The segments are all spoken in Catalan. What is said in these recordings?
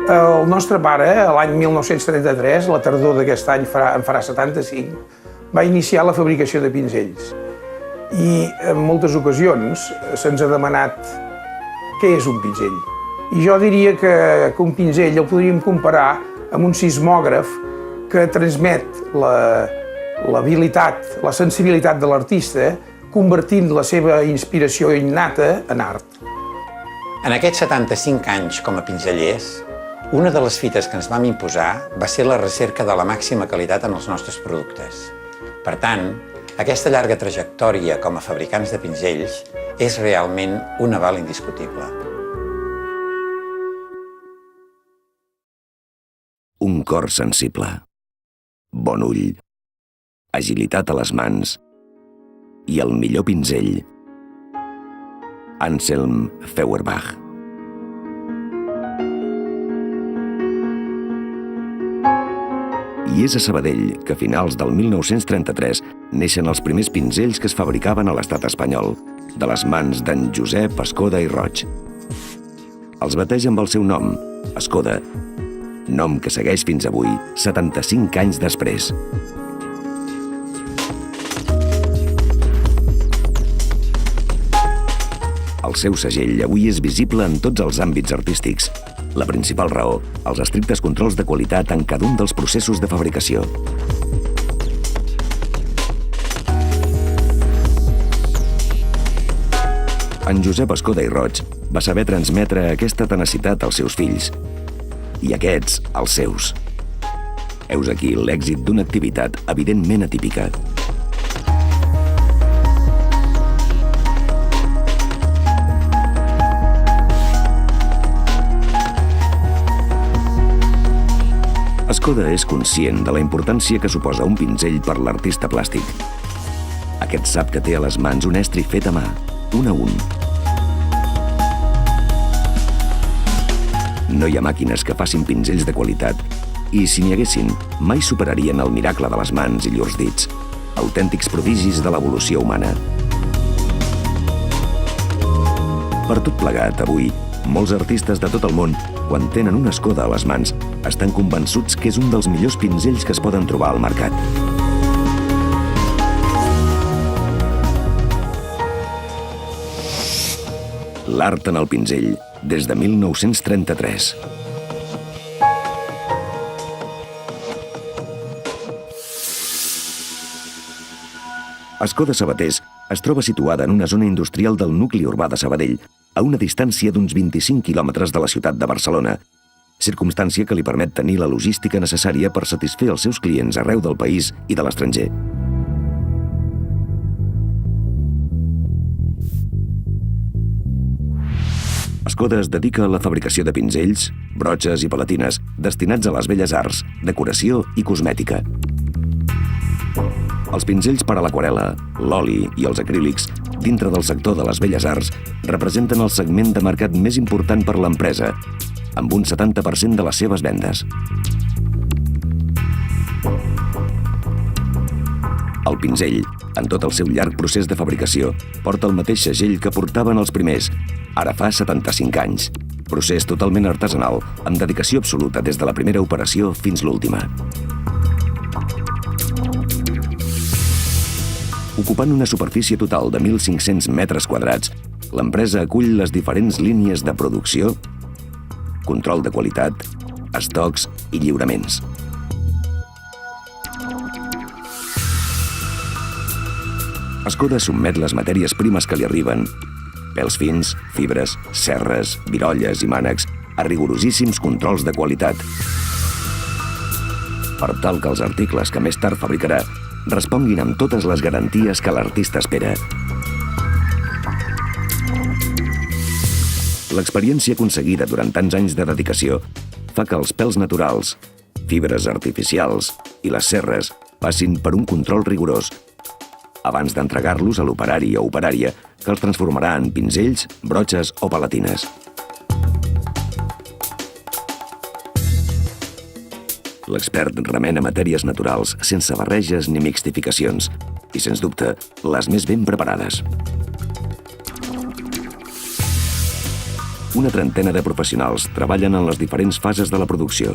El nostre pare, l'any 1933, la tardor d'aquest any en farà 75, va iniciar la fabricació de pinzells. I en moltes ocasions se'ns ha demanat què és un pinzell. I jo diria que un pinzell el podríem comparar amb un sismògraf que transmet l'habilitat, la sensibilitat de l'artista, convertint la seva inspiració innata en art. En aquests 75 anys com a pinzellers, una de les fites que ens vam imposar va ser la recerca de la màxima qualitat en els nostres productes. Per tant, aquesta llarga trajectòria com a fabricants de pinzells és realment un aval indiscutible. Un cor sensible, bon ull, agilitat a les mans i el millor pinzell. Anselm Feuerbach. I és a Sabadell que a finals del 1933 neixen els primers pinzells que es fabricaven a l'estat espanyol, de les mans d'en Josep Escoda i Roig. Els bateja amb el seu nom, Escoda, nom que segueix fins avui, 75 anys després. El seu segell avui és visible en tots els àmbits artístics. La principal raó, els estrictes controls de qualitat en cada un dels processos de fabricació. En Josep Escoda i Roig va saber transmetre aquesta tenacitat als seus fills, i aquests als seus. Heus aquí l'èxit d'una activitat evidentment atípica. Escoda és conscient de la importància que suposa un pinzell per l'artista plàstic. Aquest sap que té a les mans un estri fet a mà, un a un. No hi ha màquines que facin pinzells de qualitat i, si n'hi haguessin, mai superarien el miracle de les mans i llurs dits, autèntics prodigis de l'evolució humana. Per tot plegat, avui, molts artistes de tot el món, quan tenen una Escoda a les mans, estan convençuts que és un dels millors pinzells que es poden trobar al mercat. L'art en el pinzell, des de 1933. Escoda Sabaters es troba situada en una zona industrial del nucli urbà de Sabadell, a una distància d'uns 25 quilòmetres de la ciutat de Barcelona, circumstància que li permet tenir la logística necessària per satisfer els seus clients arreu del país i de l'estranger. Escoda es dedica a la fabricació de pinzells, brotxes i palatines destinats a les belles arts, decoració i cosmètica. Els pinzells per a l'aquarel·la, l'oli i els acrílics, dintre del sector de les belles arts, representen el segment de mercat més important per l'empresa, amb un 70% de les seves vendes. El pinzell, en tot el seu llarg procés de fabricació, porta el mateix segell que portaven els primers, ara fa 75 anys. Procés totalment artesanal, amb dedicació absoluta des de la primera operació fins l'última. Ocupant una superfície total de 1.500 metres quadrats, l'empresa acull les diferents línies de producció, control de qualitat, estocs i lliuraments. Escoda sotmet les matèries primes que li arriben, pèls fins, fibres, serres, virolles i mànecs, a rigorosíssims controls de qualitat, per tal que els articles que més tard fabricarà responguin amb totes les garanties que l'artista espera. L'experiència aconseguida durant tants anys de dedicació fa que els pèls naturals, fibres artificials i les serres passin per un control rigorós abans d'entregar-los a l'operari o operària que els transformarà en pinzells, brotxes o palatines. L'expert remena matèries naturals sense barreges ni mixtificacions i, sens dubte, les més ben preparades. Una trentena de professionals treballen en les diferents fases de la producció.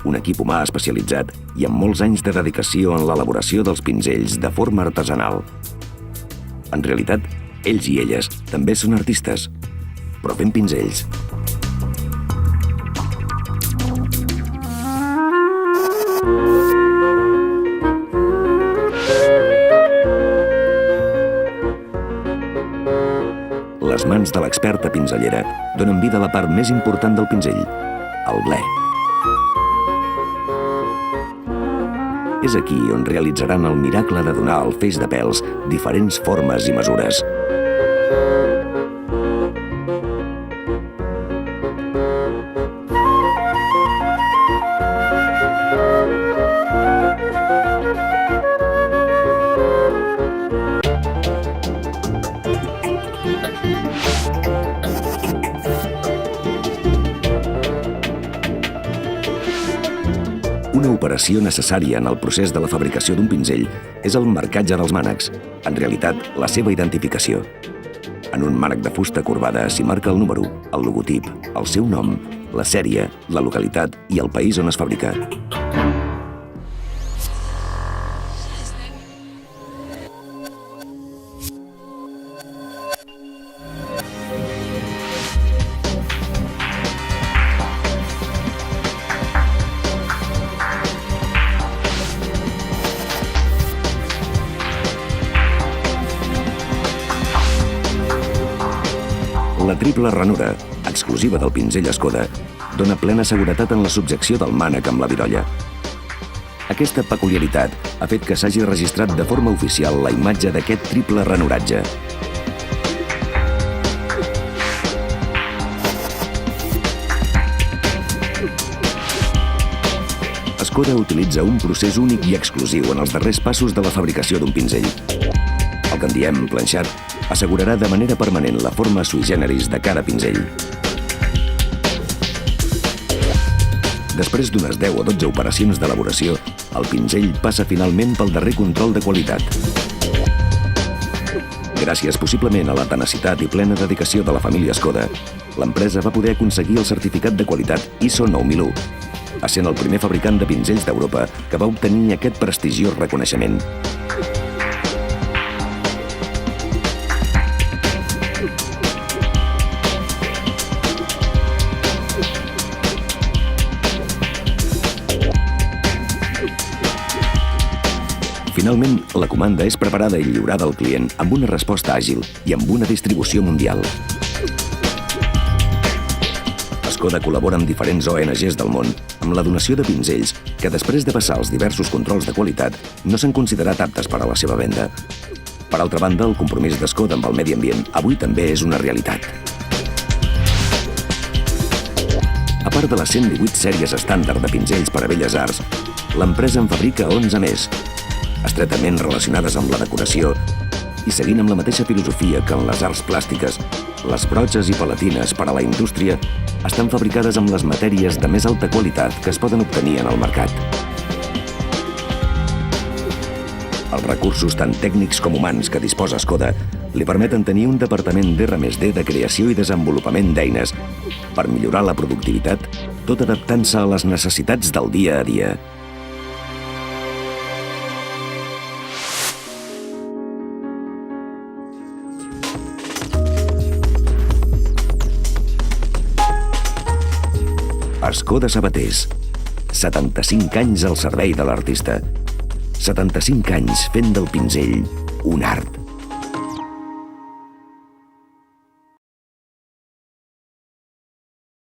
Un equip humà especialitzat i amb molts anys de dedicació en l'elaboració dels pinzells de forma artesanal. En realitat, ells i elles també són artistes, però fent pinzells. Les mans de l'experta pinzellera donen vida a la part més important del pinzell, el ble. És aquí on realitzaran el miracle de donar al feix de pèls diferents formes i mesures. Una operació necessària en el procés de la fabricació d'un pinzell és el marcatge dels mànecs, en realitat, la seva identificació. En un mànec de fusta corbada s'hi marca el número, el logotip, el seu nom, la sèrie, la localitat i el país on es fabrica. La triple ranura, exclusiva del pinzell Skoda, dona plena seguretat en la subjecció del mànec amb la virolla. Aquesta peculiaritat ha fet que s'hagi registrat de forma oficial la imatge d'aquest triple ranuratge. Skoda utilitza un procés únic i exclusiu en els darrers passos de la fabricació d'un pinzell. El que en diem planxat assegurarà de manera permanent la forma sui generis de cada pinzell. Després d'unes 10 o 12 operacions d'elaboració, el pinzell passa finalment pel darrer control de qualitat. Gràcies possiblement a la tenacitat i plena dedicació de la família Skoda, l'empresa va poder aconseguir el certificat de qualitat ISO 9001, essent el primer fabricant de pinzells d'Europa que va obtenir aquest prestigiós reconeixement. Finalment, la comanda és preparada i lliurada al client amb una resposta àgil i amb una distribució mundial. Skoda col·labora amb diferents ONGs del món amb la donació de pinzells que, després de passar els diversos controls de qualitat, no s'han considerat aptes per a la seva venda. Per altra banda, el compromís de Skoda amb el medi ambient avui també és una realitat. A part de les 118 sèries estàndard de pinzells per a belles arts, l'empresa en fabrica 11 més, estretament relacionades amb la decoració i seguint amb la mateixa filosofia que en les arts plàstiques, les broches i palatines per a la indústria estan fabricades amb les matèries de més alta qualitat que es poden obtenir en el mercat. Els recursos tant tècnics com humans que disposa Skoda li permeten tenir un departament d'R+D de creació i desenvolupament d'eines per millorar la productivitat, tot adaptant-se a les necessitats del dia a dia. Skoda Sabaters. 75 anys al servei de l'artista. 75 anys fent del pinzell un art.